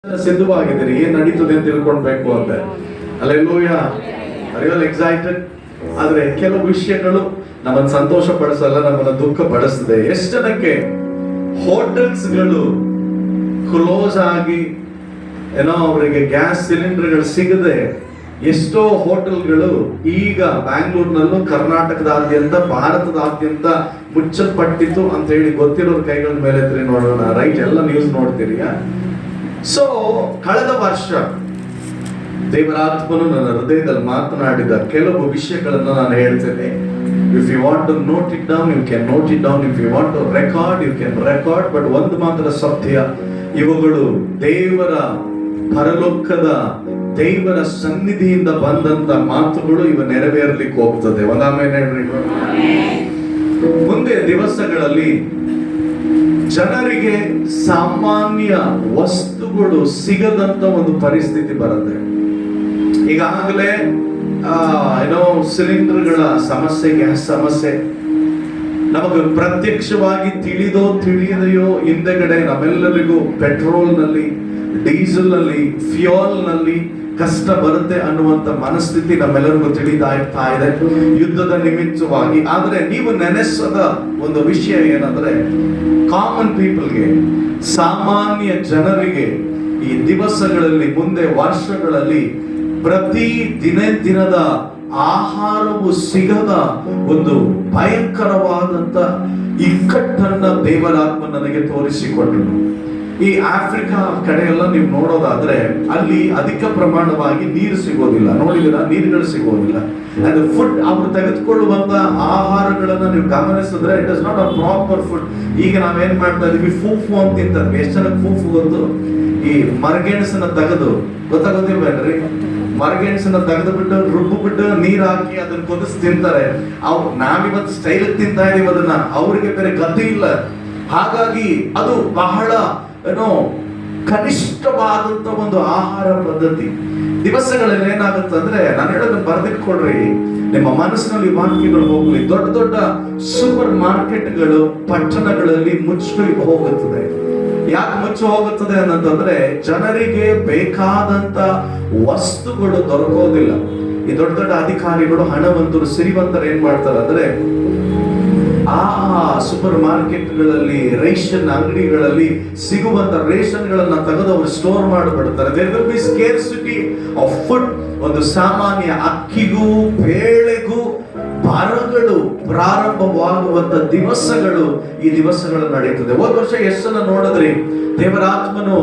ಸಿದ್ಧವಾಗಿದ್ದೀರಿ ಏನ್ ನಡೀತದೆ ಅಂತ ತಿಳ್ಕೊಳ್ಬೇಕು ಅಂತ. Alleluia, are excited? ಆದ್ರೆ ಕೆಲವು ವಿಷಯಗಳು ನಮ್ಮನ್ನು ಸಂತೋಷ ಪಡಿಸಲ್ಲ, ನಮ್ಮನ್ನ ದುಃಖ ಪಡಿಸ್ತದೆ. ಎಷ್ಟು ಜನಕ್ಕೆ ಹೋಟೆಲ್ಸ್ಗಳು ಕ್ಲೋಸ್ ಆಗಿ ಏನೋ ಅವರಿಗೆ ಗ್ಯಾಸ್ ಸಿಲಿಂಡರ್ಗಳು ಸಿಗದೆ ಎಷ್ಟೋ ಹೋಟೆಲ್ಗಳು ಈಗ ಬ್ಯಾಂಗ್ಳೂರ್ನಲ್ಲೂ ಕರ್ನಾಟಕದಾದ್ಯಂತ ಭಾರತದಾದ್ಯಂತ ಮುಚ್ಚಲ್ಪಟ್ಟಿತ್ತು ಅಂತ ಹೇಳಿ ಗೊತ್ತಿರೋರ್ ಕೈಗಳ ಮೇಲೆ ಎತ್ತಿ ನೋಡೋಣ. ರೈಟ್, ಎಲ್ಲ ನ್ಯೂಸ್ ನೋಡ್ತೀರಿಯಾ? ಸೊ ಕಳೆದ ವರ್ಷ ದೇವರಾತ್ಮನು ನನ್ನ ಹೃದಯದಲ್ಲಿ ಮಾತನಾಡಿದ ಕೆಲವು ವಿಷಯಗಳನ್ನು ನಾನು ಹೇಳ್ತೇನೆ. If you want to note it down, you can note it down. If you want to record, you can record. But ಒಂದು ಮಾತ್ರ ಸತ್ಯ, ಇವುಗಳು ದೇವರ ಪರಲೋಕದ ದೇವರ ಸನ್ನಿಧಿಯಿಂದ ಬಂದಂತ ಮಾತುಗಳು ಇವು ನೆರವೇರಲಿಕ್ಕೆ ಹೋಗ್ತದೆ. ಒಂದಾಮೇಲೆ ಹೇಳ್ರಿ. ಮುಂದೆ ದಿವಸಗಳಲ್ಲಿ ಜನರಿಗೆ ಸಾಮಾನ್ಯ ವಸ್ತುಗಳು ಸಿಗದಂತ ಒಂದು ಪರಿಸ್ಥಿತಿ ಬರುತ್ತೆ. ಈಗಾಗಲೇ ಏನೋ ಸಿಲಿಂಡರ್ಗಳ ಸಮಸ್ಯೆ, ಗ್ಯಾಸ್ ಸಮಸ್ಯೆ ನಮಗೆ ಪ್ರತ್ಯಕ್ಷವಾಗಿ ತಿಳಿದೋ ತಿಳಿಯದೆಯೋ ಹಿಂದೆಗಡೆ ನಮ್ಮೆಲ್ಲರಿಗೂ ಪೆಟ್ರೋಲ್ ನಲ್ಲಿ, ಡೀಸೆಲ್ ನಲ್ಲಿ, ಫ್ಯೂಯಲ್ ನಲ್ಲಿ ಕಷ್ಟ ಬರುತ್ತೆ ಅನ್ನುವಂತ ಮನಸ್ಥಿತಿ ನಮ್ಮೆಲ್ಲರಿಗೂ ತಿಳಿದಾಗ್ತಾ ಇದೆ ಯುದ್ಧದ ನಿಮಿತ್ತವಾಗಿ. ಆದ್ರೆ ನೀವು ನೆನೆಸದ ಒಂದು ವಿಷಯ ಏನಂದ್ರೆ, ಕಾಮನ್ ಪೀಪಲ್ಗೆ, ಸಾಮಾನ್ಯ ಜನರಿಗೆ ಈ ದಿವಸಗಳಲ್ಲಿ, ಮುಂದೆ ವರ್ಷಗಳಲ್ಲಿ ಪ್ರತಿ ದಿನದ ಆಹಾರವು ಸಿಗದ ಒಂದು ಭಯಂಕರವಾದಂತ ಇಕ್ಕಟ್ಟನ್ನ ದೇವರಾತ್ಮ ನನಗೆ ತೋರಿಸಿಕೊಟ್ಟನು. ಈ ಆಫ್ರಿಕಾ ಕಡೆ ಎಲ್ಲ ನೀವು ನೋಡೋದಾದ್ರೆ ಅಲ್ಲಿ ಅಧಿಕ ಪ್ರಮಾಣವಾಗಿ ನೀರು ಸಿಗೋದಿಲ್ಲ. ನೋಡಿದಿರಾ? ನೀರುಗಳು ಸಿಗೋದಿಲ್ಲ. ಅದು ಫುಡ್ ಅವರು ತೆಗೆದುಕೊಳ್ಳುವಂತ ಆಹಾರಗಳನ್ನ ನೀವು ಗಮನಿಸಿದ್ರೆ it is not a proper food. ಈಗ ನಾವೇನ್ ಮಾಡ್ತಾ ಇದೀವಿ, ಫೂಫು ಅಂತ ತಿಂತಾರೆ. ಎಷ್ಟು ಜನಕ್ಕೆ ಫೂಫು ಗೊತ್ತು? ಈ ಮರಗೆಣಸನ್ನ ತೆಗೆದು, ಗೊತ್ತಾಗೋದಿಲ್ವೇನ್ರಿ? ಮರಗೆಣಸನ್ನ ತೆಗೆದು ಬಿಟ್ಟು ರುಬ್ಬು ಬಿಟ್ಟು ನೀರ್ ಹಾಕಿ ಅದನ್ನ ಕುದಿಸಿ ತಿಂತಾರೆ. ನಾವಿವತ್ತು ಸ್ಟೈಲ್ ತಿಂತಾ ಇದೀವಿ ಅದನ್ನ, ಅವ್ರಿಗೆ ಬೇರೆ ಗತಿ ಇಲ್ಲ. ಹಾಗಾಗಿ ಅದು ಬಹಳ ಏನೋ ಕನಿಷ್ಠವಾದಂತ ಒಂದು ಆಹಾರ ಪದ್ಧತಿ. ದಿವಸಗಳಲ್ಲಿ ಏನಾಗುತ್ತೆ ಅಂದ್ರೆ, ನಾನು ಹೇಳೋದನ್ನ ಬರೆದಿಟ್ಕೊಳ್ರಿ, ನಿಮ್ಮ ಮನಸ್ಸಿನಲ್ಲಿ ವಾಕ್ಯಗಳು ಹೋಗ್ಲಿ. ದೊಡ್ಡ ದೊಡ್ಡ ಸೂಪರ್ ಮಾರ್ಕೆಟ್ಗಳು ಪಟ್ಟಣಗಳಲ್ಲಿ ಮುಚ್ಚಿ ಹೋಗುತ್ತದೆ. ಯಾಕೆ ಮುಚ್ಚಿ ಹೋಗುತ್ತದೆ ಅನ್ನಂತಂದ್ರೆ, ಜನರಿಗೆ ಬೇಕಾದಂತ ವಸ್ತುಗಳು ದೊರಕೋದಿಲ್ಲ. ಈ ದೊಡ್ಡ ದೊಡ್ಡ ಅಧಿಕಾರಿಗಳು, ಹಣವಂತರು, ಸಿರಿವಂತರು ಏನ್ ಮಾಡ್ತಾರೆ ಅಂದ್ರೆ, ಆ ಸೂಪರ್ ಮಾರ್ಕೆಟ್ಗಳಲ್ಲಿ, ರೇಷನ್ ಅಂಗಡಿಗಳಲ್ಲಿ ಸಿಗುವಂತ ರೇಷನ್ಗಳನ್ನ ತೆಗೆದು ಅವರು ಸ್ಟೋರ್ ಮಾಡಿಬಿಡ್ತಾರೆ. There will be scarcity of food. ಒಂದು ಸಾಮಾನ್ಯ ಅಕ್ಕಿಗೂ ಬೇಳೆಗೂ ಬರಗಳು ಪ್ರಾರಂಭವಾಗುವಂತ ದಿವಸಗಳು ಈ ದಿವಸಗಳು ನಡೆಯುತ್ತದೆ. ಹೋದ ವರ್ಷ ಎಷ್ಟು ಜನ ನೋಡಿದ್ರಿ? ದೇವರಾತ್ಮನು